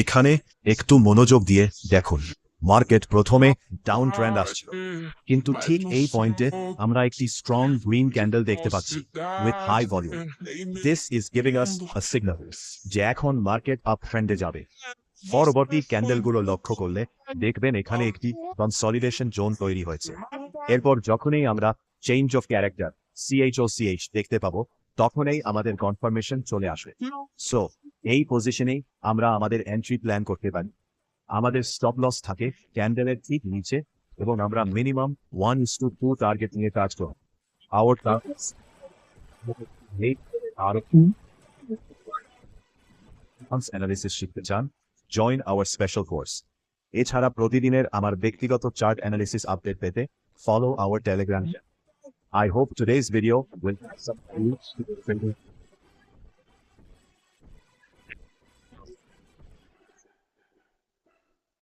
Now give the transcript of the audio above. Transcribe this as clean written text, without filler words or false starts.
এখানে একটু মনোযোগ দিয়ে দেখুন। মার্কেট প্রথমে ডাউন ট্রেন্ড আসছিল, কিন্তু ঠিক এই পয়েন্টে আমরা একটি স্ট্রং গ্রিন ক্যান্ডেল দেখতে পাচ্ছি with high volume. This is giving us a signal যে এখন মার্কেট আপ ট্রেন্ডে যাবে। পরবর্তী ক্যান্ডেলগুলো লক্ষ্য করলে দেখবেন এখানে একটি কনসলিডেশন জোন তৈরি হয়েছে। এরপর যখনই আমরা চেঞ্জ অফ ক্যারেক্টার CHOCH দেখতে পাবো, তখনই আমাদের কনফার্মেশন চলে আসবে। সো এই পজিশনেই আমরা আমাদের এন্ট্রি প্ল্যান করতে পারি। আমাদের স্টপ লস থাকে ক্যান্ডেলের ঠিক নিচে, এবং আমরা মিনিমাম 1:2 টার্গেট নিয়ে কাজ করব। আওয়ার টার্গেট আর অ্যানালিসিস শিখতে চান, জয়েন আওয়ার স্পেশাল কোর্স। এছাড়া প্রতিদিনের আমার ব্যক্তিগত চার্ট অ্যানালিসিস আপডেট পেতে follow our Telegram channel. I hope today's video will have some clues to the